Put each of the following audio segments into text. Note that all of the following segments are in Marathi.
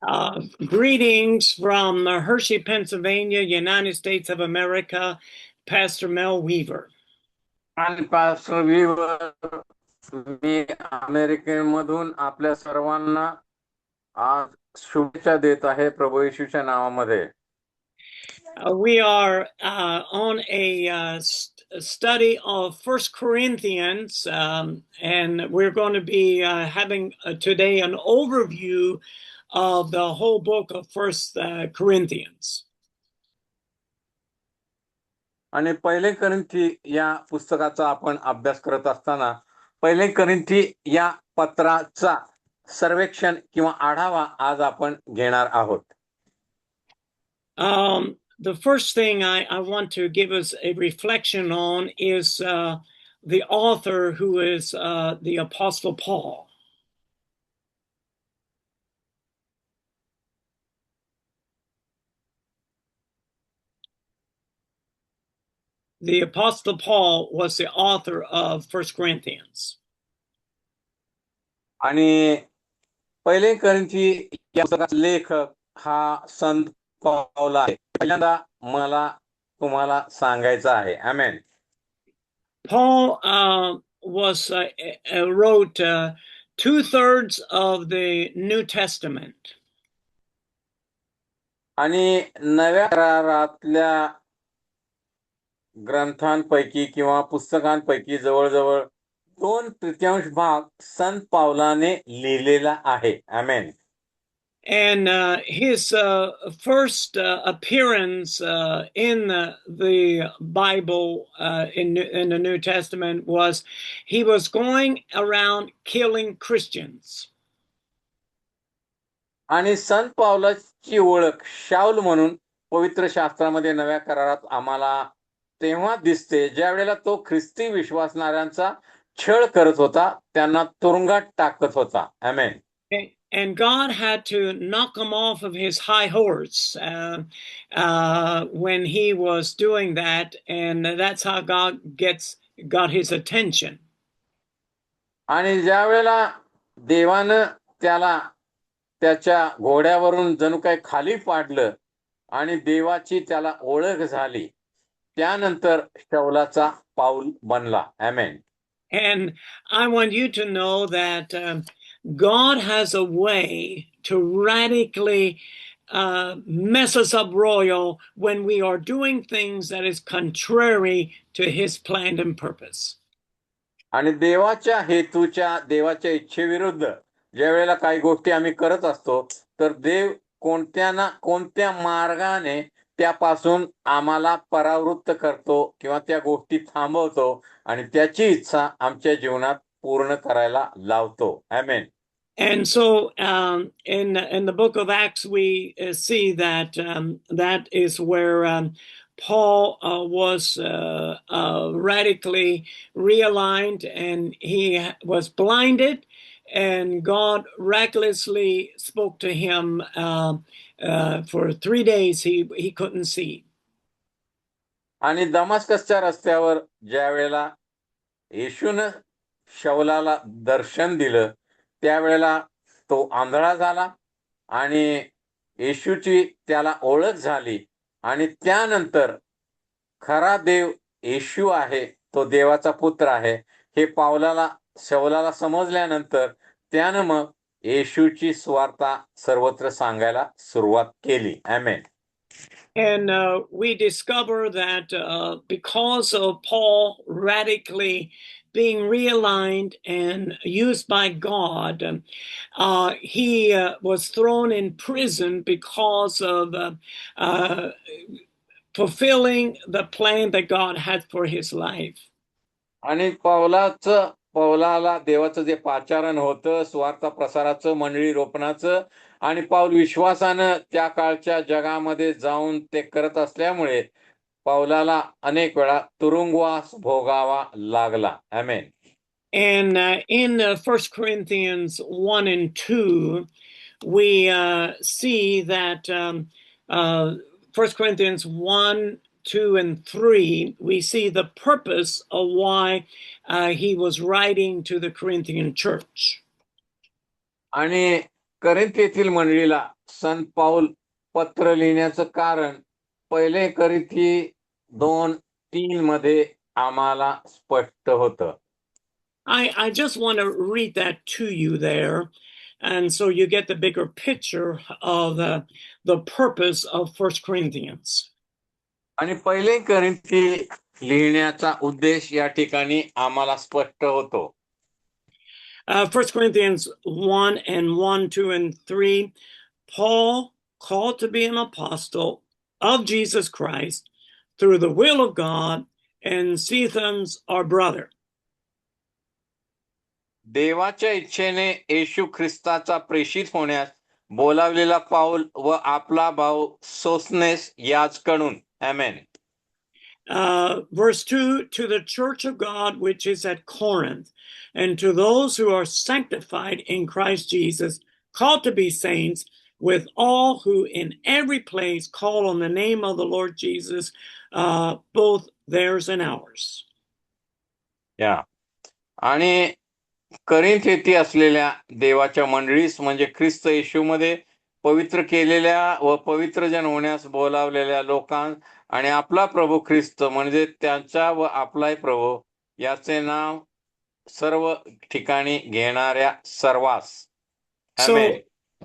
Greetings from Hershey, Pennsylvania, United States of America, Pastor Mel Weaver. आणि पास्टर वीवर मी अमेरिकेमधून आपल्या सर्वांना आज शुभेच्छा देत आहे प्रभू येशूच्या नावामध्ये. We are on a study of First Corinthians, and we're going to be having today an overview of the whole book of First Corinthians. आणि पहिले करिंथी या पुस्तकाचा आपण अभ्यास करत असताना पहिले करिंथी या पत्राचा सर्वेक्षण किंवा आढावा आज आपण घेणार आहोत. The first thing I want to give us a reflection on is the author, who is the Apostle Paul. The Apostle Paul was the author of First Corinthians. आणि पहिले करिंथी या पुस्तकाचा लेखक हा संत पौल आहे. पहिल्यांदा मला तुम्हाला सांगायचं आहे. आमेन. Paul wrote 2/3 of the New Testament. आणि नव्या करारातल्या ग्रंथांपैकी किंवा पुस्तकांपैकी जवळजवळ 2/3 भाग संत पावलाने लिहिलेला आहे. आमेन. And his first appearance in the Bible in the New Testament was he was going around killing Christians. आणि संत पावलाची ओळख शाऊल म्हणून पवित्र शास्त्रामध्ये नव्या करारात आम्हाला तेव्हा दिसते ज्या वेळेला तो ख्रिस्ती विश्वासणाऱ्यांचा छळ करत होता, त्यांना तुरुंगात टाकत होता. आमेन. And God had to knock him off of his high horse when he was doing that, and that's how God got his attention. आणि ज्या वेळेला देवानं त्याला त्याच्या घोड्यावरून जणू काही खाली पाडलं आणि देवाची त्याला ओळख झाली, त्यानंतर शाऊलाचा पाऊल बनला. आमेन. And I want you to know that God has a way to radically mess us up royal when we are doing things that is contrary to his plan and purpose. आणि देवाच्या हेतूच्या, देवाच्या इच्छेविरुद्ध ज्या वेळेला काही गोष्टी आम्ही करत असतो, तर देव कोणत्या ना कोणत्या मार्गाने त्यापासून आम्हाला परावृत्त करतो किंवा त्या गोष्टी थांबवतो आणि त्याची इच्छा आमच्या जीवनात पूर्ण करायला लावतो. आमेन. And so in the book of Acts we see that that is where Paul was radically realigned, and he was blinded, and God miraculously spoke to him for 3 days. He couldn't see. आणि दमास्कसच्या रस्त्यावर ज्या वेळेला येशूनं शाऊलाला दर्शन दिलं, त्यावेळेला तो आंधळा झाला आणि येशूची त्याला ओळख झाली. आणि त्यानंतर खरा देव येशू आहे, तो देवाचा पुत्र आहे, हे शाऊलाला समजल्यानंतर त्यानं मग येशूची सुवार्ता सर्वत्र सांगायला सुरुवात केली. आमेन. And we discover that because of Paul radically being realigned and used by God, he was thrown in prison because of fulfilling the plan that God had for his life. आणि पौलाला देवाचं जे पाचारण होतं, स्वार्थ प्रसाराचं, मंडळी रोपणाचं, आणि पाऊल विश्वासानं त्या काळच्या जगामध्ये जाऊन ते करत असल्यामुळे पौलाला अनेक वेळा तुरुंगवास भोगावा लागला. आमेन. And in 1 Corinthians 1 and 2, we see that 1 Corinthians 1, 2, and 3, we see the purpose of why he was writing to the Corinthian church. आणि करिंथ येथील मंडळीला संत पाऊल पत्र लिहिण्याचं कारण 1 करिंथी 2:3 मध्ये आम्हाला स्पष्ट होतं. I just want to read that to you there. And so you get the bigger picture of the purpose of First Corinthians. आणि 1 करिंथी लिहिण्याचा उद्देश या ठिकाणी आम्हाला स्पष्ट होतो. 1 Corinthians 1 and 1, 2, and 3, Paul, called to be an apostle of Jesus Christ through the will of God, and Cephas, our brother. देवाच्या इच्छेने येशू ख्रिस्ताचा प्रेषित होण्यास बोलावलेला पाऊल व आपला भाऊ सोसनेस याचकडून. आमेन. Verse 2, to the church of God which is at Corinth, and to those who are sanctified in Christ Jesus, called to be saints, with all who in every place call on the name of the Lord Jesus, both theirs and ours. या आणि करिंथ येथे असलेल्या देवाच्या मंडळीस म्हणजे ख्रिस्त येशूमध्ये पवित्र केलेल्या व पवित्र जन होण्यास बोलावलेल्या लोकांस आणि आपला प्रभू ख्रिस्त म्हणजे त्यांचा व आपलाय प्रभू याचे नाव सर्व ठिकाणी घेणाऱ्या सर्वांस.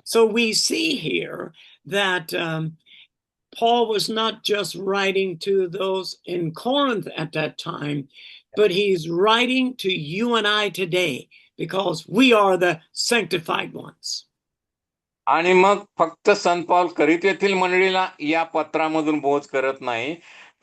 So we see here that Paul was not just writing to those in Corinth at that time, but he's writing to you and I today because we are the sanctified ones. आणि मग फक्त संत पाऊल करिंथ येथील मंडळीला या पत्रामधून बोध करत नाही,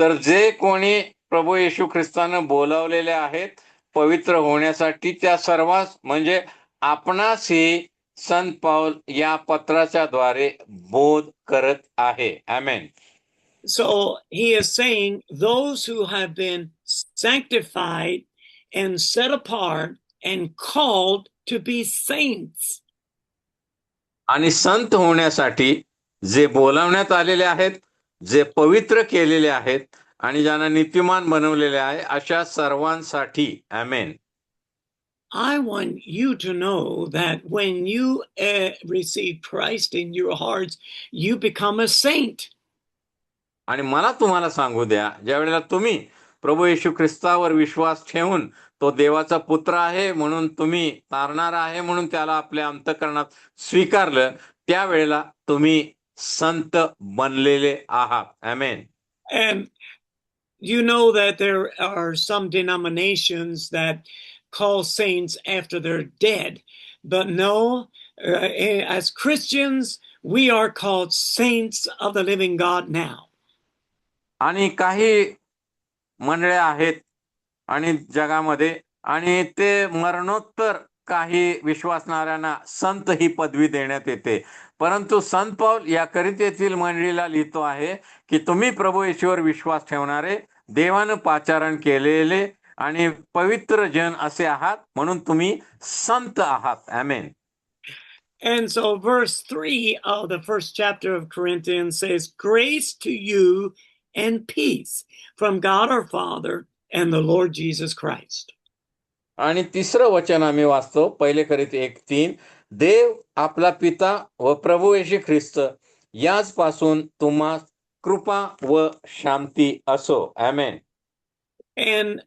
तर जे कोणी प्रभू येशू ख्रिस्तानं बोलावलेले आहेत पवित्र होण्यासाठी त्या सर्वांस म्हणजे आपणासही संत पाऊल या पत्राच्या द्वारे बोध करत आहे. आमेन. So he is saying those who have been sanctified and set apart and called to be saints. आणि संत होण्यासाठी जे बोलावण्यात आलेले आहेत, जे पवित्र केलेले आहेत आणि ज्यांना नीतिमान बनवलेले आहे अशा सर्वांसाठी. आमेन. I want you to know that when you receive Christ in your hearts, you become a saint. आणि मला तुम्हाला सांगू द्या, ज्या वेळेला तुम्ही प्रभू येशू ख्रिस्तावर विश्वास ठेवून तो देवाचा पुत्र आहे म्हणून तुम्ही तारणार आहे म्हणून त्याला आपल्या अंतःकरणात स्वीकारलं, त्यावेळेला तुम्ही संत बनलेले आहात. आमेन. And you know that there are some denominations that call saints after they're dead. But no, as Christians, we are called saints of the living God now. आणि काही मंडळे आहेत आणि जगामध्ये आणि ते मरणोत्तर काही विश्वासणाऱ्यांना संत ही पदवी देण्यात येते. परंतु संत पाऊल या करिंथ येथील मंडळीला लिहितो आहे की तुम्ही प्रभू येशूवर विश्वास ठेवणारे, देवानं पाचारण केलेले आणि पवित्र जन असे आहात म्हणून तुम्ही संत आहात. आमेन. And so verse 3 of the first chapter of Corinthians says, grace to you and peace from God our Father and the Lord Jesus Christ. आणि तिसरं वचन आम्ही वाचतो 1 करिंथ 1:3, देव आपला पिता व प्रभू येशू ख्रिस्त याचपासून तुम्हा कृपा व शांती असो. आमेन. And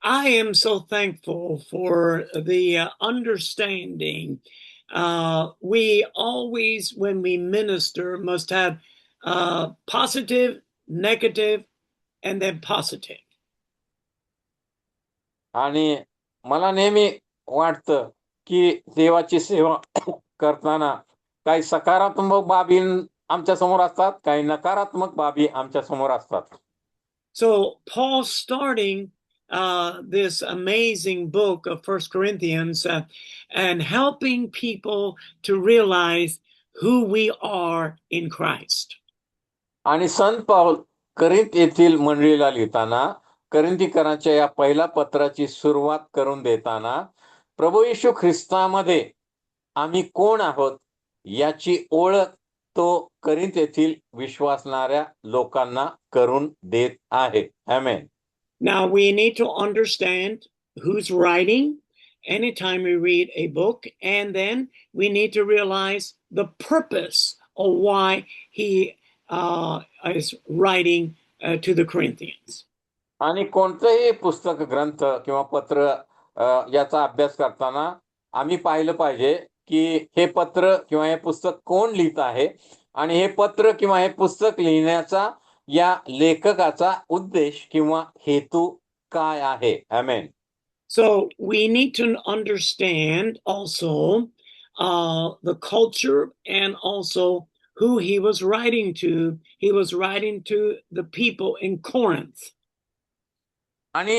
I am so thankful for the understanding. We always, when we minister, must have positive, negative, and then positive. आणि मला नेहमी वाटतं की देवाची सेवा करताना काही सकारात्मक बाबी आमच्या समोर असतात, काही नकारात्मक बाबी आमच्या समोर असतात. So Paul starting this amazing book of First Corinthians and helping people to realize who we are in Christ. आणि संत पाऊल करिंथ येथील मंडळीला लिहिताना करिंथीकरांच्या या पहिल्या पत्राची सुरुवात करून देताना प्रभू येशू ख्रिस्तामध्ये आम्ही कोण आहोत याची ओळख तो करिंथ येथील विश्वासणाऱ्या लोकांना करून देत आहे. आमेन. Now we need to understand who's writing anytime we read a book, and then we need to realize the purpose of why he is writing to the Corinthians. आणि कोणतंही पुस्तक, ग्रंथ किंवा पत्र याचा अभ्यास करताना आम्ही पाहिलं पाहिजे की हे पत्र किंवा हे पुस्तक कोण लिहित आहे आणि हे पत्र किंवा हे पुस्तक लिहिण्याचा या लेखकाचा उद्देश किंवा हेतू काय आहे. आमेन. So we need to understand also the culture and also who he was writing to. He was writing to the people in Corinth. आणि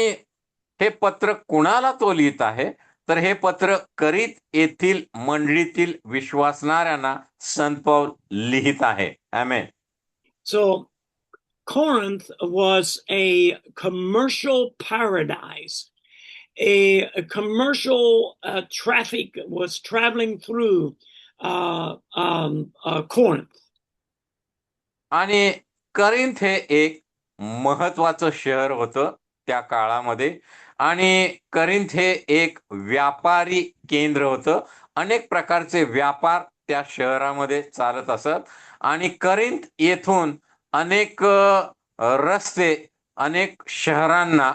हे पत्र कुणाला तो लिहित आहे, तर हे पत्र करीत येथील मंडळीतील विश्वासणाऱ्यांना संत पौल लिहित आहे. आमेन. So Corinth was a commercial paradise. A commercial traffic was traveling through Corinth. आणि करिंथ हे एक महत्वाचं शहर होतं त्या काळामध्ये. आणि करिंथ हे एक व्यापारी केंद्र होतं. अनेक प्रकारचे व्यापार त्या शहरामध्ये चालत असत. आणि करिंथ येथून अनेक रस्ते अनेक शहरांना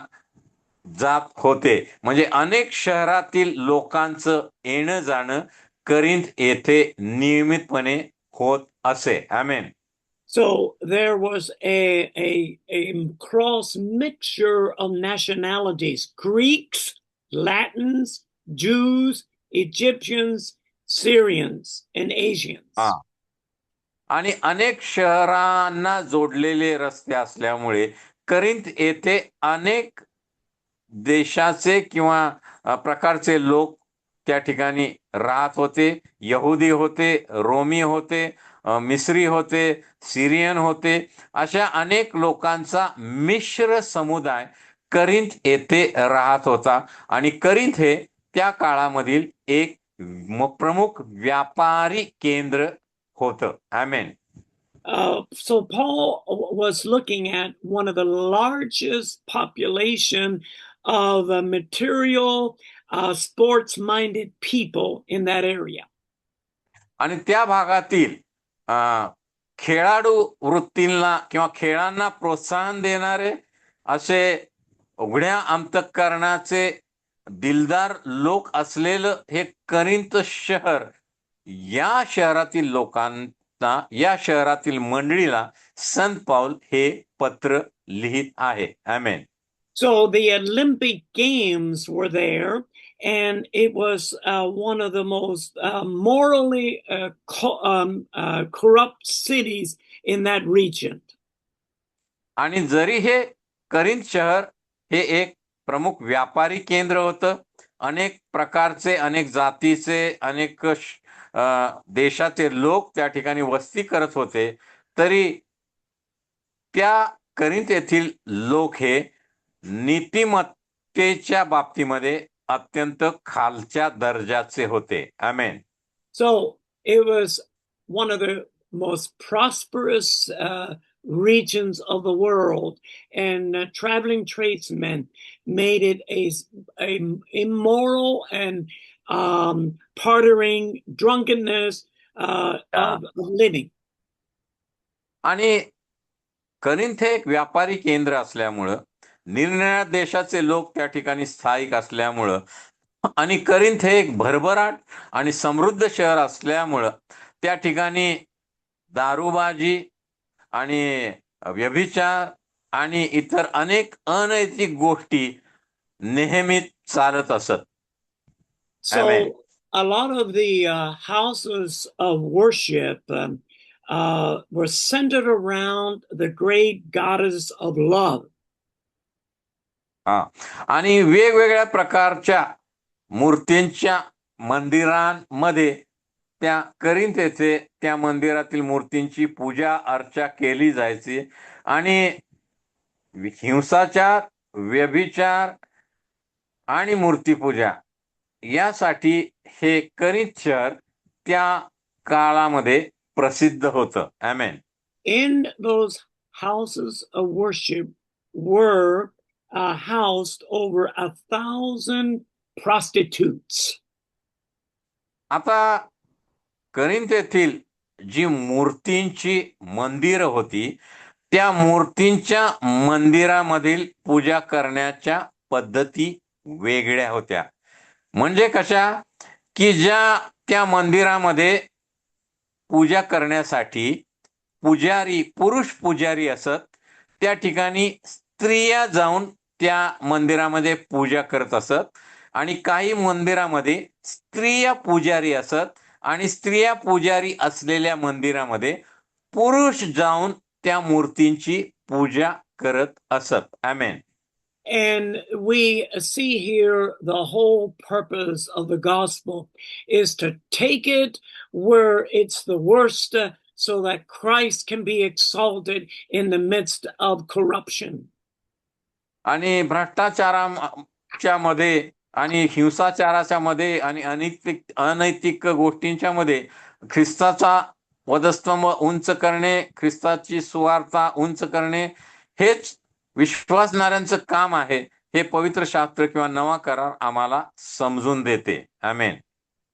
जात होते. म्हणजे अनेक शहरातील लोकांचं येणं जाणं करिंथ येथे नियमितपणे होत असे. आमेन. So there was a cross mixture of nationalities: Greeks, Latins, Jews, Egyptians, Syrians, and Asians. आणि अनेक शहरांना जोडलेले रस्ते असल्यामुळे करिंथ येथे अनेक देशाचे किंवा प्रकारचे लोक त्या ठिकाणी राहत होते. यहुदी होते, रोमी होते, मिस्री होते, सिरियन होते. अशा अनेक लोकांचा मिश्र समुदाय करिंथ येथे राहत होता. आणि करिंथ हे त्या काळामधील एक प्रमुख व्यापारी केंद्र होतं. आमेन. So Paul was looking at one of the largest population of material, sports-minded people in that area. आणि त्या भागातील खेळाडू वृत्तींना किंवा खेळांना प्रोत्साहन देणारे असे उघड्या अंतःकरणाचे दिलदार लोक असलेलं हे करिंथ शहर, या शहरातील लोकांना, या शहरातील मंडळीला संत पौल हे पत्र लिहित आहे. आमेन. So the Olympic Games were there, and it was one of the most morally corrupt cities in that region. आणि जरी हे करिंथ शहर हे एक प्रमुख व्यापारी केंद्र होतं, अनेक प्रकारचे, अनेक जातीचे, अनेक देशाचे लोक त्या ठिकाणी वस्ती करत होते, तरी त्या करिंथ येथील लोक हे नीतिमत्तेच्या बाबतीमध्ये अत्यंत खालच्या दर्जाचे होते. आमेन. So it was one of the most prosperous regions of the world, and traveling tradesmen made it a immoral and partying, drunkenness of living. आणि करिंथ हे एक व्यापारी केंद्र असल्यामुळं, निरनिराळ्या देशाचे लोक त्या ठिकाणी स्थायिक असल्यामुळं, आणि करिंथ हे एक भरभराट आणि समृद्ध शहर असल्यामुळं त्या ठिकाणी दारूबाजी आणि व्यभिचार आणि इतर अनेक अनैतिक गोष्टी नेहमीच चालत असत. So a lot of the houses of worship were centered around the great goddess of love. आणि वेगवेगळ्या प्रकारच्या मूर्तींच्या मंदिरांमध्ये त्या करिंथ येथे त्या मंदिरातील मूर्तींची पूजा अर्चा केली जायची. आणि हिंसाचार, व्यभिचार आणि मूर्तीपूजा यासाठी हे करिंथ शहर त्या काळामध्ये प्रसिद्ध होतं. आमेन. In those houses of worship were housed over 1,000 prostitutes. आता करिंथ येथील जी मूर्तींची मंदिर होती, त्या मूर्तींच्या मंदिरामधील पूजा करण्याच्या पद्धती वेगळ्या होत्या. म्हणजे कशा, की ज्या त्या मंदिरामध्ये पूजा करण्यासाठी पुरुष पुजारी असत, त्या ठिकाणी स्त्रिया जाऊन त्या मंदिरामध्ये पूजा करत असत. आणि काही मंदिरामध्ये स्त्रिया पुजारी असत आणि स्त्रिया पुजारी असलेल्या मंदिरामध्ये पुरुष जाऊन त्या मूर्तींची पूजा करत असत. आमेन. And we see here the whole purpose of the gospel is to take it where it's the worst so that Christ can be exalted in the midst of corruption. आणि भ्रष्टाचाराच्या मध्ये आणि हिंसाचाराच्या मध्ये आणि अनैतिक गोष्टींच्या मध्ये ख्रिस्ताचा वधस्तंभ उंच करणे, ख्रिस्ताची सुवार्ता उंच करणे हेच विश्वासणाऱ्यांचं काम आहे. हे पवित्र शास्त्र किंवा नवा करार आम्हाला समजून देते. आमेन.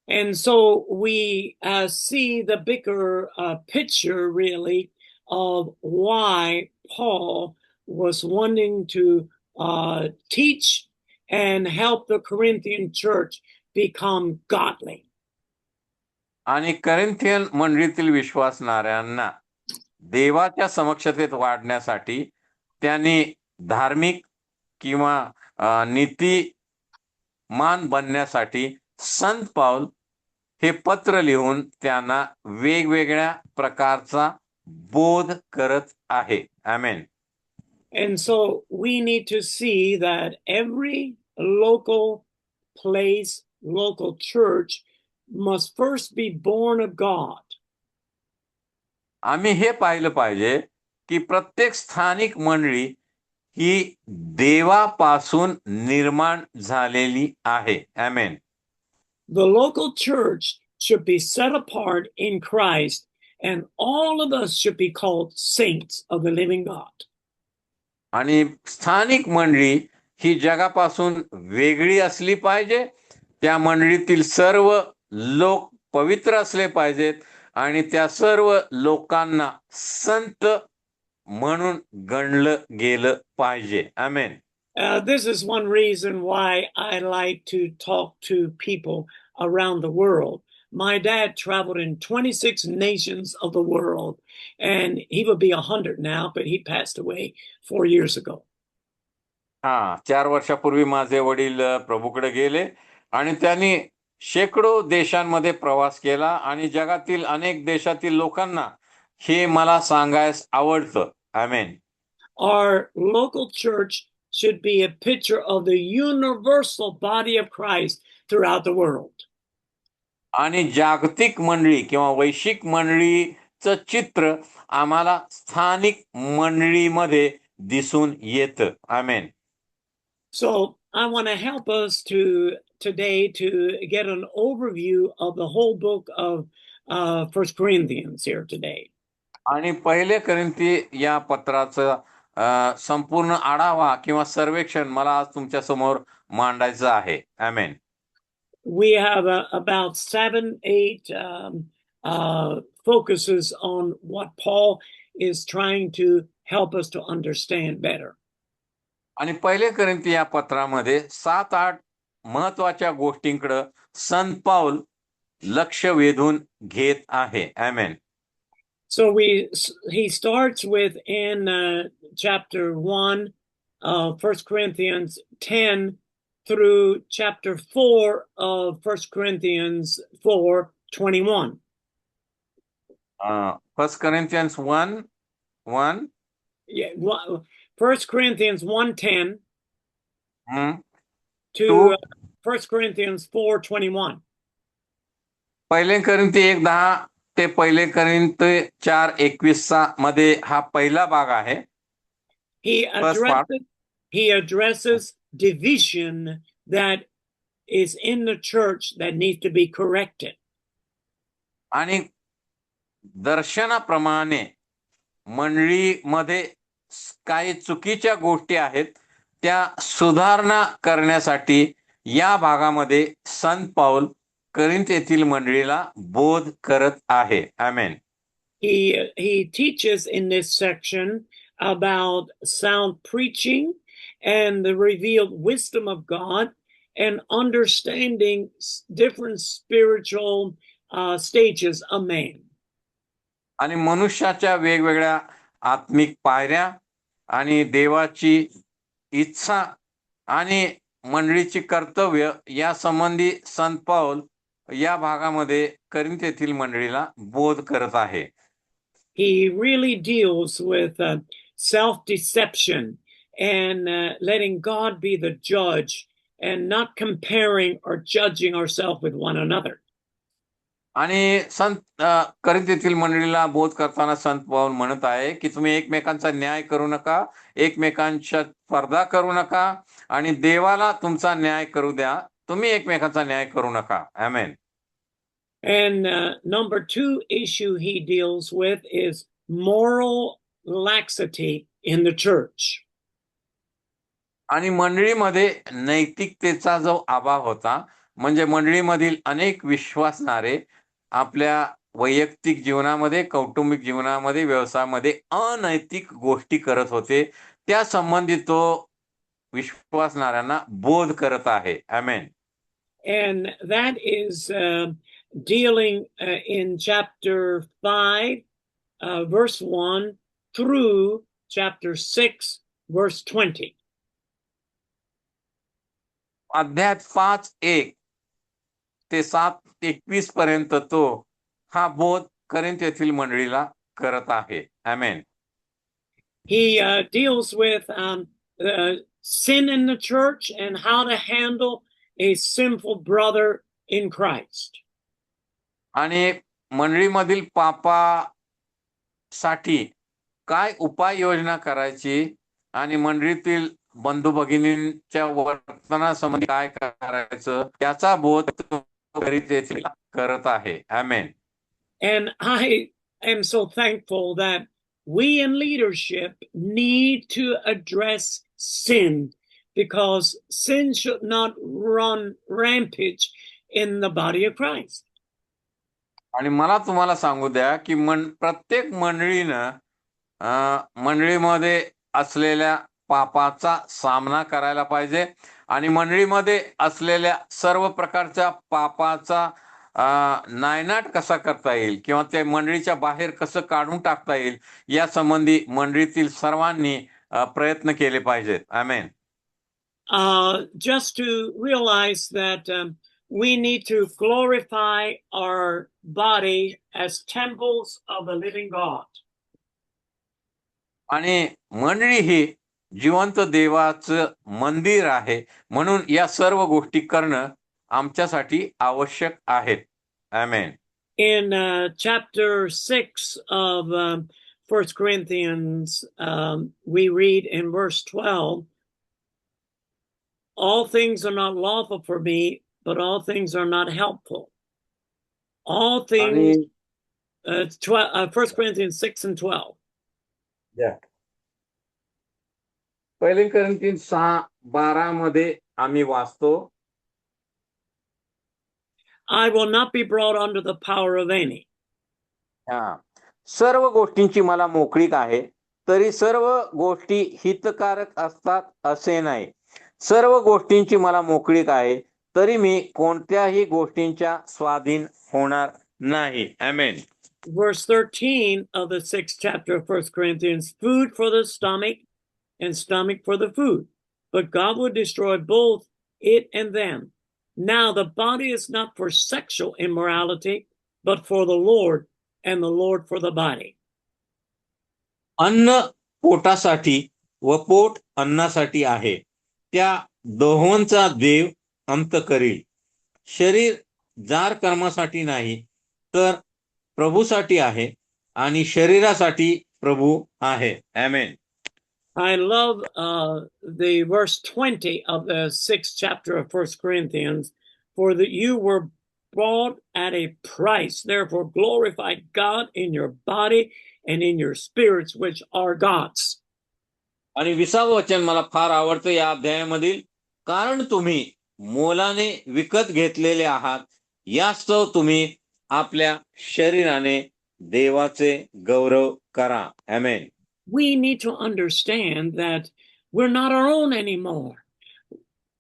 And so we see the bigger picture really of why Paul was wanting to teach and help the Corinthian church become godly. आणि करिंथियन मंडळीतील विश्वासणाऱ्यांना देवाच्या समक्षतेत वाढण्यासाठी त्यांनी धार्मिक किंवा नीतिमान बनण्यासाठी संत पाऊल हे पत्र लिहून त्यांना वेगवेगळ्या प्रकारचा बोध करत आहे. आमेन. And so we need to see that every local place, local church must first be born of God. आम्ही हे पाहिलं पाहिजे की प्रत्येक स्थानिक मंडळी ही देवापासून निर्माण झालेली आहे. आमेन. The local church should be set apart in Christ, and all of us should be called saints of the living God. आणि स्थानिक मंडळी ही जगापासून वेगळी असली पाहिजे. त्या मंडळीतील सर्व लोक पवित्र असले पाहिजेत आणि त्या सर्व लोकांना संत म्हणून गणलं गेलं पाहिजे. आमेन. This is one reason why I like to talk to people around the world. My dad traveled in 26 nations of the world, and he would be 100 now, but he passed away 4 years ago. 4 वर्षापूर्वी माझे वडील प्रभूकडे गेले आणि त्यांनी शेकडो देशांमध्ये प्रवास केला आणि जगातील अनेक देशातील लोकांना हे मला सांगायस आवडतं. आमेन. Our local church should be a picture of the universal body of Christ throughout the world. आणि जागतिक मंडळी किंवा वैश्विक मंडळीचं चित्र आम्हाला स्थानिक मंडळीमध्ये दिसून येतं. आमेन. So I want to help us today to get an overview of the whole book of 1 Corinthians here today. आणि पहिले करिंथी या पत्राचं संपूर्ण आढावा किंवा सर्वेक्षण मला आज तुमच्या समोर मांडायचं आहे. आमेन. We have about 7-8 focuses on what Paul is trying to help us to understand better. आणि पहिले करिंथी या पत्रामध्ये 7-8 महत्वाच्या गोष्टींकडे संत पाऊल लक्ष वेधून घेत आहे. आमेन. So he starts with in chapter 1 of 1 Corinthians 10 through chapter 4 of 1 Corinthians 4:21. 1 Corinthians 1:1. Yeah, 1 Corinthians 1:10 to 1 Corinthians 4:21. पहिले करिंथी 1:10 ते पहिले करिंथी 4:21 मध्ये हा पहिला भाग आहे. He addresses division that is in the church that needs to be corrected. आणि दर्शनाप्रमाणे मंडळीमध्ये काही चुकीच्या गोष्टी आहेत त्या सुधारणा करण्यासाठी या भागामध्ये संत पाऊल करिंथ येथील मंडळीला बोध करत आहे. आमेन. He teaches in this section about sound preaching and the revealed wisdom of God and understanding different spiritual stages of man. आणि मनुष्याच्या वेगवेगळ्या आत्मिक पायऱ्या आणि देवाची इच्छा आणि मंडळीची कर्तव्य या संबंधी संत पाऊल या भागामध्ये करिंथ येथील मंडळीला बोध करत आहे. He really deals with self-deception and letting God be the judge and not comparing or judging ourselves with one another. आणि संत करिंथ येथील मंडळीला बोध करताना संत पाऊल म्हणत आहे की तुम्ही एकमेकांचा न्याय करू नका, एकमेकांच्या स्पर्धा करू नका आणि देवाला तुमचा न्याय करू द्या, तुम्ही एकमेकांचा न्याय करू नका. आमेन. And number 2 issue he deals with is moral laxity in the church. आणि मंडळीमध्ये नैतिकतेचा जो अभाव होता, म्हणजे मंडळीमधील अनेक विश्वासणारे आपल्या वैयक्तिक जीवनामध्ये, कौटुंबिक जीवनामध्ये, व्यवसायामध्ये अनैतिक गोष्टी करत होते, त्या संबंधी तो विश्वासणाऱ्यांना बोध करत आहे. आमेन. And that is dealing in chapter 5, verse 1 through chapter 6, verse 20. अध्याय 5:1 ते 7:21 पर्यंत तो हा बोध करिंथ येथील मंडळीला करत आहे. आमेन. He deals with sin in the church and how to handle a sinful brother in Christ. आणि मंडळीमधील पापासाठी काय उपाययोजना करायची आणि मंडळीतील बंधू भगिनींच्या वर्तनासंबंधी काय करायचं त्याचा बोध करीत येथील करत आहे. आमेन. And I am so thankful that we in leadership need to address sin, because sin should not run rampage in the body of Christ. आणि मला तुम्हाला सांगू द्या की प्रत्येक मंडळीनं मंडळीमध्ये असलेल्या पापाचा सामना करायला पाहिजे आणि मंडळीमध्ये असलेल्या सर्व प्रकारच्या पापाचा नायनाट कसा करता येईल किंवा ते मंडळीच्या बाहेर कसं काढून टाकता येईल या संबंधी मंडळीतील सर्वांनी प्रयत्न केले पाहिजेत. आमेन. Just to realize that we need to glorify our body as temples of the living God. आणि मंडळी ही जिवंत देवाचं मंदिर आहे, म्हणून या सर्व गोष्टी करणं आमच्यासाठी आवश्यक आहेत. आमेन. In chapter 6 of 1 Corinthians, we read in verse 12, all things are not lawful for me, but all things are not helpful. All things, 1 Corinthians 6 and 12. Yeah. 1 Corinthians 6:12 मध्ये आम्ही वाचतो, I will not be brought under the power of any. सर्व गोष्टींची मला मोकळीक आहे, तरी सर्व गोष्टी हितकारक असतात असे नाही. सर्व गोष्टींची मला मोकळीक आहे, तरी मी कोणत्याही गोष्टींच्या स्वाधीन होणार नाही. आमेन. Verse 13 of the 6th chapter of 1 Corinthians, food for the stomach and stomach for the food, but God will destroy both it and them. Now the body is not for sexual immorality, but for the Lord, and the Lord for the body. अन्न पोटासाठी व पोट अन्नासाठी आहे, त्या दोहोंचा देव अंत करील. शरीर जार कर्मासाठी नाही, तर प्रभूसाठी आहे आणि शरीरासाठी प्रभू आहे. आमेन. I love the verse 20 of the 6th chapter of 1 Corinthians, for that you were bought at a price, therefore glorify God in your body and in your spirits, which are God's. आणि 20वे वचन मला फार आवडतं या अध्यायामधील, कारण तुम्ही मोलाने विकत घेतलेले आहात, यास्तव तुम्ही आपल्या शरीराने देवाचे गौरव करा. आमेन. We need to understand that we're not our own anymore.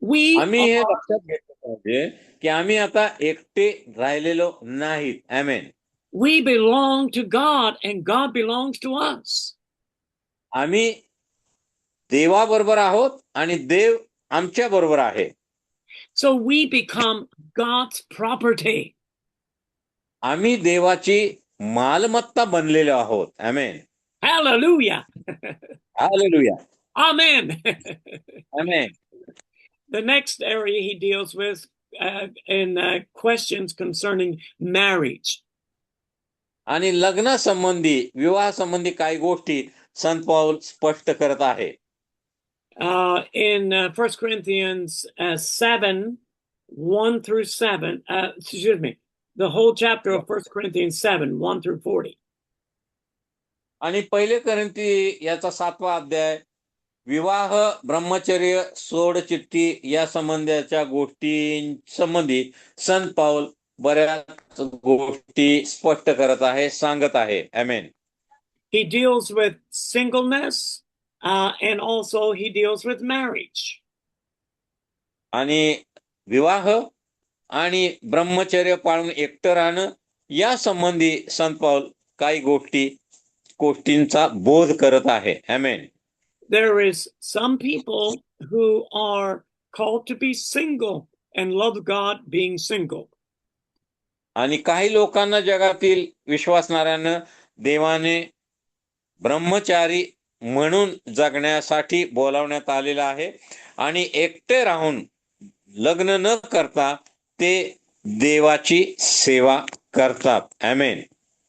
We आम्ही हे लक्षात घेतलं पाहिजे की आम्ही आता एकटे राहिलेलो नाहीत. आमेन. we belong to God and God belongs to us. आम्ही देवाबरोबर आहोत आणि देव आमच्या बरोबर आहे. So we become God's property. आम्ही देवाची मालमत्ता बनलेलो आहोत. आमेन. Hallelujah. Hallelujah. Amen. Amen. The next area he deals with in questions concerning marriage. आणि लग्नासंबंधी विवाहासंबंधी काही गोष्टी संत पौल स्पष्ट करत आहे. In 1 Corinthians 7, 1 through 7, excuse me, the whole chapter of 1 Corinthians 7, 1 through 40. आणि पहिले कोरिंथी याचा 7वा अध्याय विवाह, ब्रह्मचर्य, सोडचिठ्ठी या संबंधाच्या गोष्टींसंबंधी संत पौल बऱ्याच गोष्टी स्पष्ट करत आहे, सांगत आहे. आमेन. He deals with singleness and also he deals with marriage. आणि विवाह आणि ब्रह्मचर्य पाळून एकटं राहणं या संबंधी संत पौल काही गोष्टींचा बोध करत आहे. आमेन. There is some people who are called to be single and love God being single. आणि काही लोकांना जगातील विश्वासणाऱ्यांना देवाने ब्रह्मचारी म्हणून जगण्यासाठी बोलावण्यात आलेलं आहे आणि एकटे राहून लग्न न करता ते देवाची सेवा करतात. आमेन.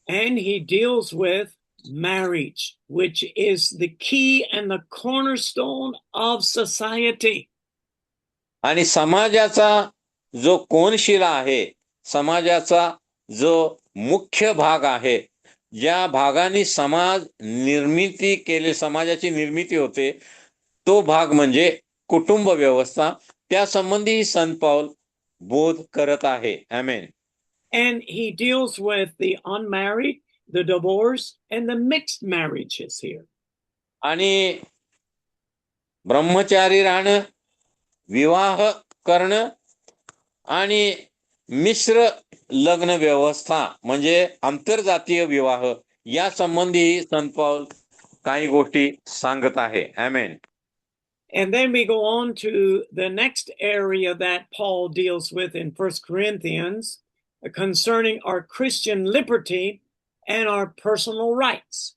And he deals with marriage, which is the key and the cornerstone of society. आणि समाजाचा जो कोनशिला आहे, समाजाचा जो मुख्य भाग आहे, ज्या भागाने समाजाची निर्मिती होते, तो भाग म्हणजे कुटुंब व्यवस्था. त्या संबंधी संत पौल बोध करत आहे. आमेन. And he deals with the unmarried, the divorce, and the mixed marriages here. आणि ब्रह्मचारी राहणं, विवाह करणं आणि मिश्र लग्न व्यवस्था म्हणजे आंतरजातीय विवाह या संबंधी संत पौल काही गोष्टी सांगत आहे. आमेन. And then we go on to the next area that Paul deals with in 1 Corinthians concerning our Christian liberty and our personal rights.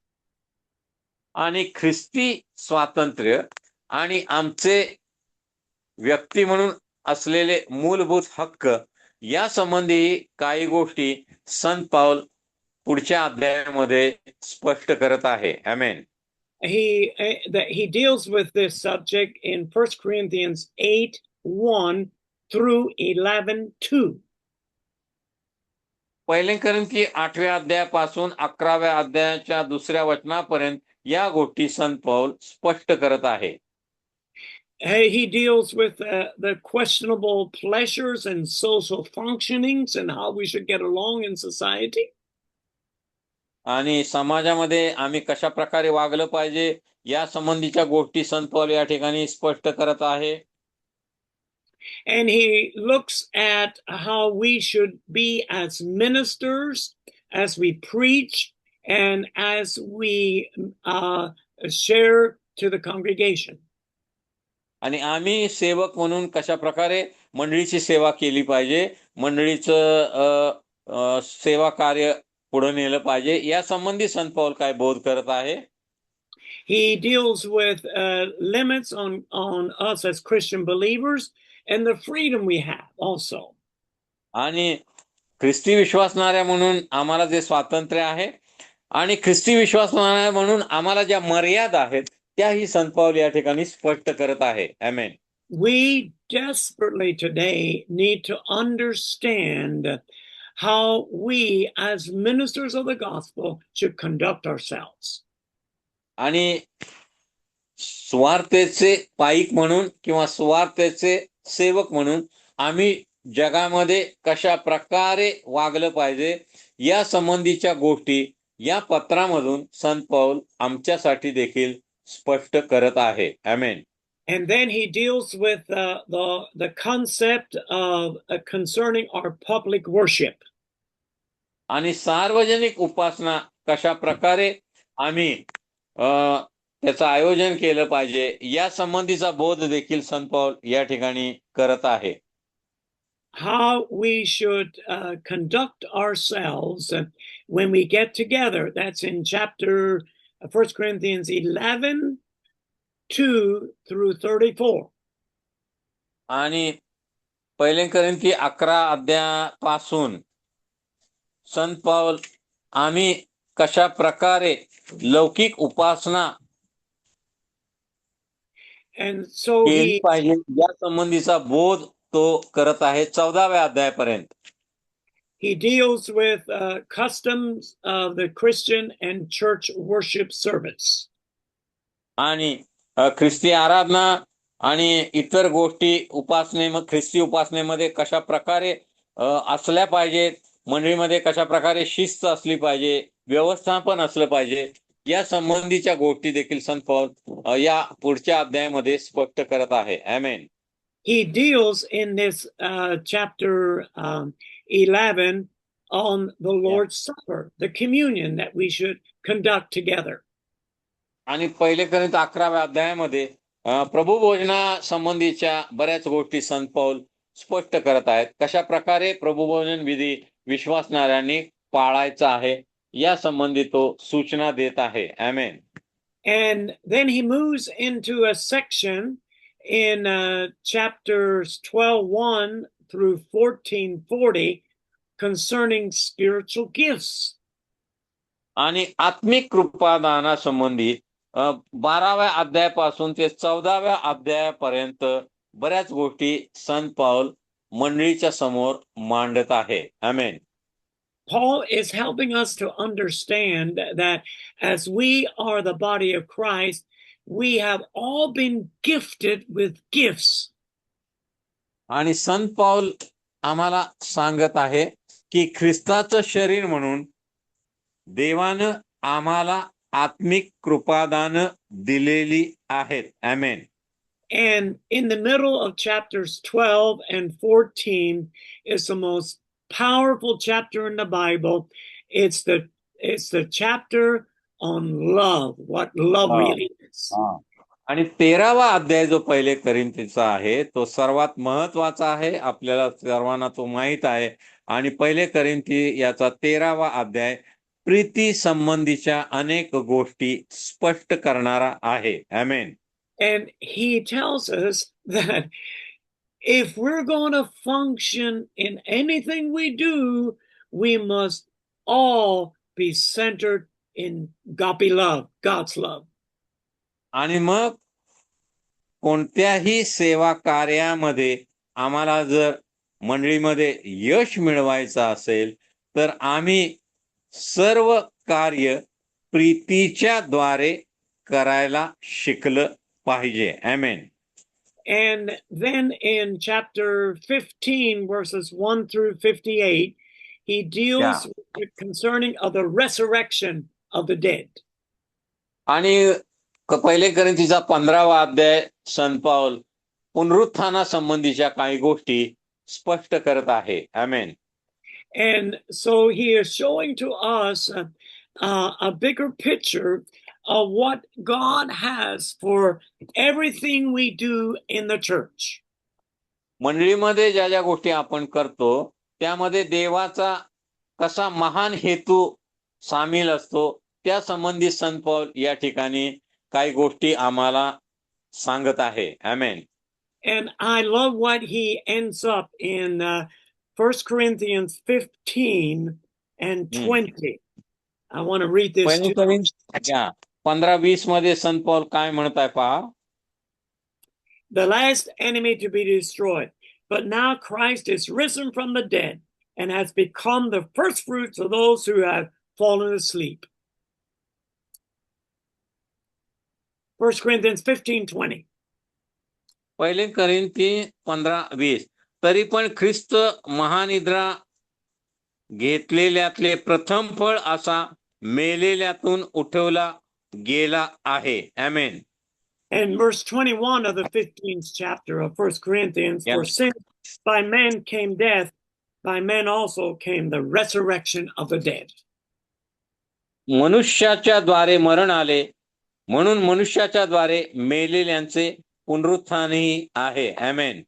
आणि ख्रिस्ती स्वातंत्र्य आणि आमचे व्यक्ती म्हणून असलेले मूलभूत हक्क या संबंधी काही गोष्टी संत पौल पुढच्या अध्यायामध्ये स्पष्ट करत आहे. आमेन. He deals with this subject in 1 Corinthians 8, 1 through 11, 2. पहिले कोरिंथी 8व्या अध्यायापासून 11व्या अध्यायाच्या 2ऱ्या वचनापर्यंत या गोष्टी संत पौल स्पष्ट करत आहे. He deals with the questionable pleasures and social functionings and how we should get along in society. आणि समाजामध्ये आम्ही कशा प्रकारे वागलं पाहिजे या संबंधीच्या गोष्टी संत पौल या ठिकाणी स्पष्ट करत आहे. And he looks at how we should be as ministers, as we preach, and as we share to the congregation. आणि आम्ही सेवक म्हणून कशा प्रकारे मंडळीची सेवा केली पाहिजे, मंडळीचं सेवा कार्य पुढे नेलं पाहिजे या संबंधी संत पौल काय बोध करत आहे. He deals with limits on us as Christian believers and the freedom we have also. आणि ख्रिस्ती विश्वासणाऱ्या म्हणून आम्हाला जे स्वातंत्र्य आहे आणि ख्रिस्ती विश्वासणाऱ्या म्हणून आम्हाला ज्या मर्यादा आहेत त्याही संत पौल या ठिकाणी स्पष्ट करत आहे. आमेन. We desperately today need to understand how we as ministers of the gospel should conduct ourselves. आणि स्वार्थेचे पाईक म्हणून किंवा स्वार्थेचे सेवक म्हणून आम्ही जगामध्ये कशा प्रकारे वागलं पाहिजे या संबंधीच्या गोष्टी या पत्रामधून संत पौल आमच्यासाठी देखील स्पष्ट करत आहे. आमेन. And then he deals with the concept of concerning our public worship. आणि सार्वजनिक उपासना कशा प्रकारे आम्ही त्याचं आयोजन केलं पाहिजे या संबंधीचा बोध देखील संत पौल या ठिकाणी करत आहे. How we should conduct ourselves when we get together. That's in chapter 1 Corinthians 11, 2 through 34. आणि 1 कोरिंथी 11 अध्यायापासून संत पौल आम्ही कशा प्रकारे लौकिक उपासना And so केली पाहिजे या संबंधीचा बोध तो करत आहे 14व्या अध्यायापर्यंत. he deals with customs of the Christian and church worship service. आणि ख्रिस्ती आराधना आणि इतर गोष्टी ख्रिस्ती उपासनेमध्ये कशा प्रकारे असल्या पाहिजेत, मंडळीमध्ये कशा प्रकारे शिस्त असली पाहिजे, व्यवस्थापन असलं पाहिजे या संबंधीच्या गोष्टी देखील संत पौल या पुढच्या अध्यायामध्ये स्पष्ट करत आहे. आमेन. He deals in this chapter 11 on the Lord's Supper, the communion that we should conduct together. आणि 1 कोरिंथ 11व्या अध्यायामध्ये प्रभू भोजना संबंधीच्या बऱ्याच गोष्टी संत पौल स्पष्ट करत आहेत. कशा प्रकारे प्रभू भोजन विधी विश्वासणाऱ्यांनी पाळायचा आहे या संबंधी तो सूचना देत आहे. आमेन. And then he moves into a section in chapters 12:1 through 14:40 concerning spiritual gifts. आणि आत्मिक कृपादानासंबंधी 12व्या अध्यायापासून ते 14व्या अध्यायापर्यंत बऱ्याच गोष्टी संत पौल मंडळीच्या समोर मांडत आहे. आमेन. Paul is helping us to understand that as we are the body of Christ, we have all been gifted with gifts. आणि संत पौल आम्हाला सांगत आहे की ख्रिस्ताचं शरीर म्हणून देवानं आम्हाला आत्मिक कृपादान दिलेली आहेत. आमेन. And in the middle of chapters 12 and 14 is the most powerful chapter in the Bible. It's the chapter on love, what love really is. आणि 13वा अध्याय जो 1 कोरिंथीचा आहे तो सर्वात महत्वाचा आहे. आपल्याला सर्वांना तो माहित आहे. आणि 1 कोरिंथी याचा 13वा अध्याय प्रीती संबंधीच्या अनेक गोष्टी स्पष्ट करणारा आहे. आमेन. And he tells us that if we're going to function in anything we do, we must all be centered in agape love, God's love. आणि मग कोणत्याही सेवा कार्यामध्ये आम्हाला जर मंडळीमध्ये यश मिळवायचं असेल तर आम्ही सर्व कार्य प्रीतीच्या द्वारे करायला शिकलं पाहिजे. आमेन. And then in chapter 15, verses 1 through 58, he deals with concerning of the resurrection of the dead. आणि 1 कोरिंथीचा 15वा अध्याय संत पौल पुनरुत्थाना संबंधीच्या काही गोष्टी स्पष्ट करत आहे. आमेन. And so he is showing to us a bigger picture of what God has for everything we do in the church. मंडळीमध्ये ज्या ज्या गोष्टी आपण करतो त्यामध्ये देवाचा कसा महान हेतू सामील असतो त्या संबंधी संत पौल या ठिकाणी काही गोष्टी आम्हाला सांगत आहे. आमेन. And I love what he ends up in 1 Corinthians 15 and 20. I want to read this too. 15-20 मध्ये संत पौल काय म्हणताय पहा. The last enemy to be destroyed. But now Christ is risen from the dead and has become the first fruits of those who have fallen asleep. 1 Corinthians 15:20. 1 कोरिंथी 15-20. तरी पण ख्रिस्त महानिद्रा घेतलेल्यातले प्रथम फळ असा मेलेल्यातून उठवला गेला आहे. आमेन. And verse 21 of the 15th chapter of 1 Corinthians, Yeah. for since by men came death, by men also came the resurrection of the dead. मनुष्याच्या द्वारे मरण आले, म्हणून मनुष्याच्या द्वारे मेलेल्यांचे पुनरुत्थानही आहे. आमेन.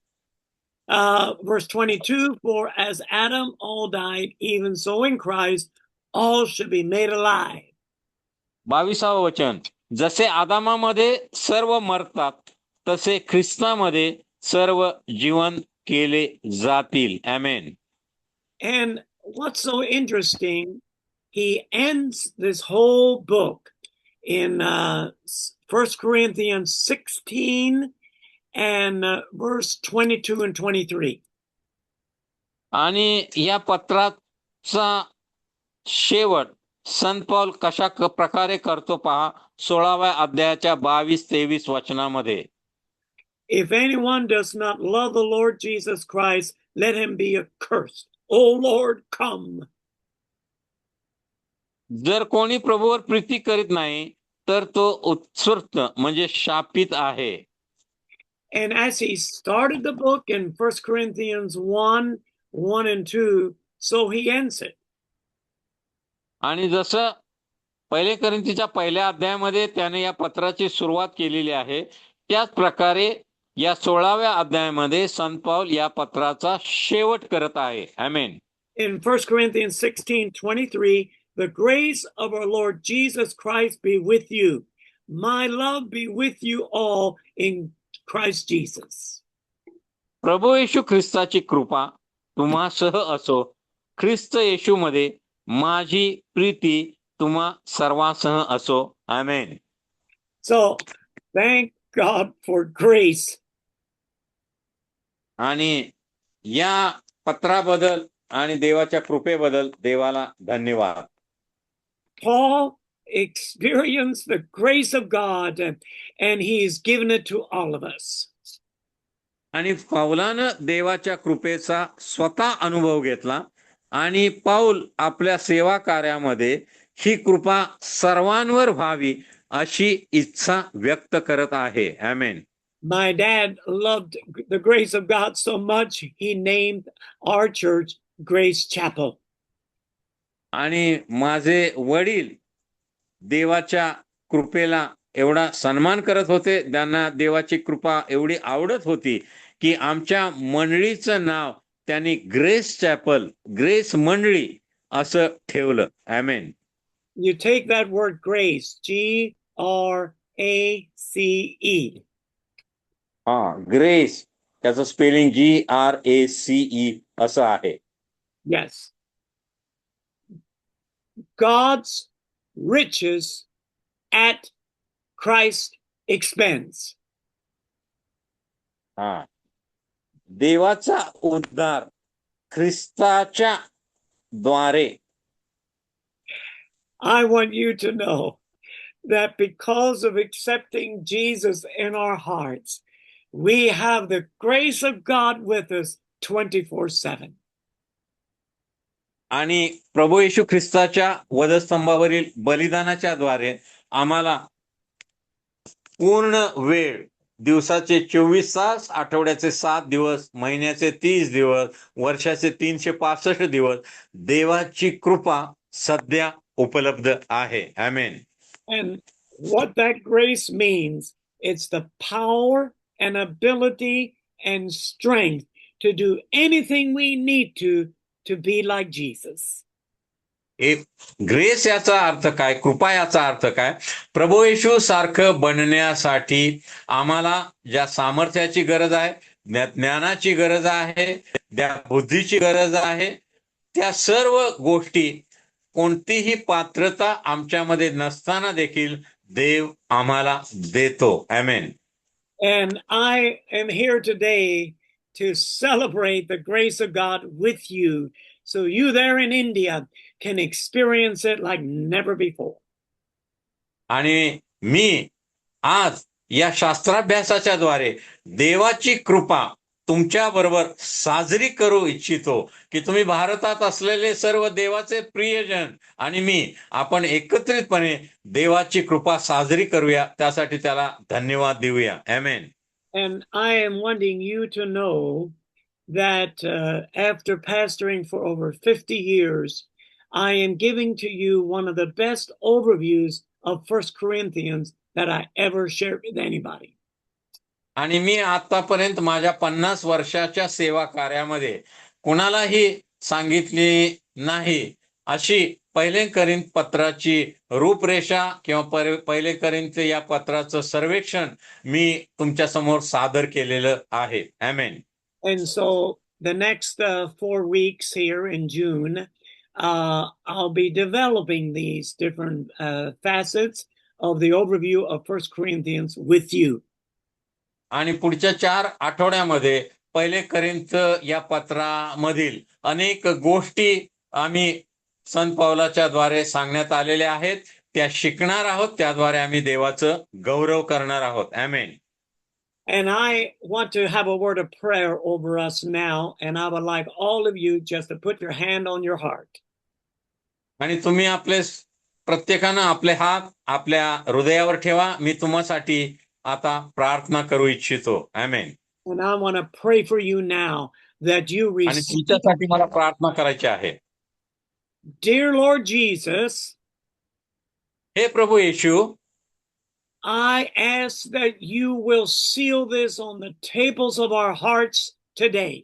Verse 22, for as Adam all died, even so in Christ all should be made alive. 22वे वचन, जसे आदामामध्ये सर्व मरतात, तसे ख्रिस्तामध्ये सर्व जीवन केले जातील. आमेन. And what's so interesting, he ends this whole book in 1 Corinthians 16 and verse 22 and 23. आणि या पत्राचा शेवट संत पौल कशा प्रकारे करतो पहा, 16व्या अध्यायाच्या 22-23 वचनामध्ये. If anyone does not love the Lord Jesus Christ, let him be accursed. O Lord, come. जर कोणी प्रभूवर प्रीती करीत नाही, तर तो उत्सृत म्हणजे शापित आहे. And as he started the book in 1 Corinthians 1 and 2, so he ends it. आणि जसं 1 कोरिंथीच्या पहिल्या अध्यायामध्ये त्याने या पत्राची सुरुवात केलेली आहे, त्याच प्रकारे या 16व्या अध्यायामध्ये संत पौल या पत्राचा शेवट करत आहे. आमेन. In 1 Corinthians 16:23, the grace of our Lord Jesus Christ be with you. My love be with you all in Christ Jesus. प्रभू येशू ख्रिस्ताची कृपा तुम्हासह असो. ख्रिस्त येशूमध्ये माझी प्रीती तुम्हा सर्वांसह असो. आमेन. So, thank God for grace. आणि या पत्राबद्दल आणि देवाच्या कृपेबद्दल देवाला धन्यवाद. Paul experienced the grace of God and he's given it to all of us. आणि पौलानं देवाच्या कृपेचा स्वतः अनुभव घेतला आणि पौल आपल्या सेवा कार्यामध्ये ही कृपा सर्वांवर व्हावी अशी इच्छा व्यक्त करत आहे. आमेन. My dad loved the grace of God so much, he named our church Grace Chapel. आणि माझे वडील देवाच्या कृपेला एवढा सन्मान करत होते, त्यांना देवाची कृपा एवढी आवडत होती की आमच्या मंडळीचं नाव त्यांनी ग्रेस चॅपल, ग्रेस मंडळी असं ठेवलं. आमेन. You take that word grace, Grace. Grace, त्याचं स्पेलिंग GRACE असं आहे. Yes. God's riches at Christ's expense. देवाचा उद्धार ख्रिस्ताच्या द्वारे. I want you to know that because of accepting Jesus in our hearts, we have the grace of God with us 24/7. आणि प्रभू येशू ख्रिस्ताच्या वधस्तंभावरील बलिदानाच्या द्वारे आम्हाला पूर्ण वेळ, दिवसाचे 24 तास, आठवड्याचे 7 दिवस, महिन्याचे 30 दिवस, वर्षाचे 365 दिवस देवाची कृपा सध्या उपलब्ध आहे. आमेन. And what that grace means, it's the power and ability and strength to do anything we need to be like Jesus. Grace याचा अर्थ काय, कृपा याचा अर्थ काय? प्रभू येशू सारखं बनण्यासाठी आम्हाला ज्या सामर्थ्याची गरज आहे, ज्ञानाची गरज आहे, त्या बुद्धीची गरज आहे, त्या सर्व गोष्टी, कोणतीही पात्रता आमच्यामध्ये नसताना देखील देव आम्हाला देतो. आमेन. And I am here today to celebrate the grace of God with you, so you there in India can experience it like never before. आणि मी आज या शास्त्राभ्यासाच्या द्वारे देवाची कृपा तुमच्या बरोबर साजरी करू इच्छितो की तुम्ही भारतात असलेले सर्व देवाचे प्रियजन आणि मी आपण एकत्रितपणे देवाची कृपा साजरी करूया, त्यासाठी त्याला धन्यवाद देऊया. आमेन. And I am wanting you to know that after pastoring for over 50 years, I am giving to you one of the best overviews of First Corinthians that I ever shared with anybody. आणि मी आतापर्यंत माझ्या 50 वर्षाच्या सेवा कार्यामध्ये कुणालाही सांगितली नाही अशी पहिले करिंथ पत्राची रूपरेषा किंवा पहिले करिंथ या पत्राचं सर्वेक्षण मी तुमच्या समोर सादर केलेलं आहे. आमेन. And so the next 4 weeks here in June, I'll be developing these different facets of the overview of First Corinthians with you. आणि पुढच्या 4 आठवड्यामध्ये पहिले करिंथ या पत्रामधील अनेक गोष्टी आम्ही संत पौलाच्या द्वारे सांगण्यात आलेल्या आहेत, त्या शिकणार आहोत, त्याद्वारे आम्ही देवाचं गौरव करणार आहोत. आमेन. And I want to have a word of prayer over us now, and I would like all of you just to put your hand on your heart. आणि तुम्ही आपले प्रत्येकानं आपले हात आपल्या हृदयावर ठेवा. मी तुम्हासाठी आता प्रार्थना करू इच्छितो. आमेन. And I want to pray for you now that you आणि receive. तुमच्यासाठी मला प्रार्थना करायची आहे. Dear Lord Jesus, हे प्रभू येशू, I ask that you will seal this on the tables of our hearts today.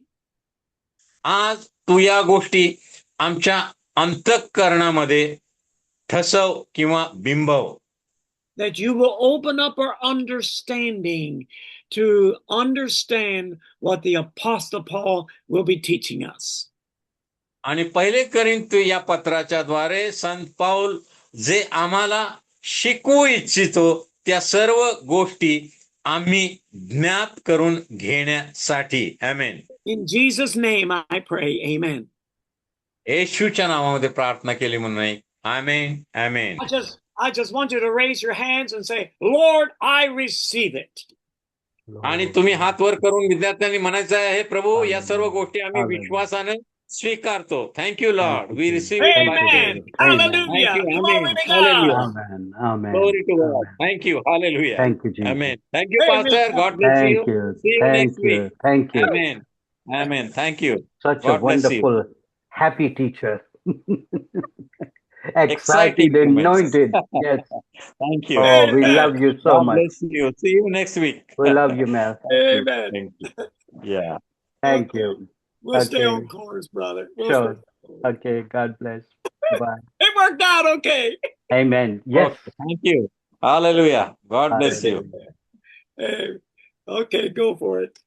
आज तू या गोष्टी आमच्या अंतःकरणामध्ये ठसव किंवा बिंबव. That you will open up our understanding to understand what the Apostle Paul will be teaching us. आणि पहिले करिंथ या पत्राच्या द्वारे संत पौल जे आम्हाला शिकवू इच्छितो त्या सर्व गोष्टी आम्ही ज्ञात करून घेण्यासाठी. आमेन. In Jesus' name I pray, amen. येशूच्या नावामध्ये प्रार्थना केली म्हणून आमेन. आमेन. I just want you to raise your hands and say, Lord, I receive it. आणि तुम्ही हात वर करून विद्यार्थ्यांनी म्हणायचं आहे, हे प्रभू या सर्व गोष्टी आम्ही विश्वासाने स्वीकारतो. Thank you Lord, we receive it. Amen. Hallelujah. Glory to God. Amen. Amen. Glory to God. Thank you. Hallelujah. Thank you, Jesus. Amen. Thank you, Amen. Pastor. God bless Thank you. you. See you next Thank you. week. Thank you. Amen. Amen. Thank you. Such a God bless you. wonderful, happy teacher. Exciting Excited, moments. anointed. Yes. Thank you. Oh, we Amen. love you so God much. bless you. See you next week. We love you, Mel. Amen. Thank you. Yeah. Thank Okay. you. We'll stay Okay. on course, brother. We'll Sure. stay on course. Okay. God bless. Bye. It worked out okay. Amen. Yes. Okay. Thank you. Hallelujah. God bless you. Hallelujah. Hey, okay, go for it.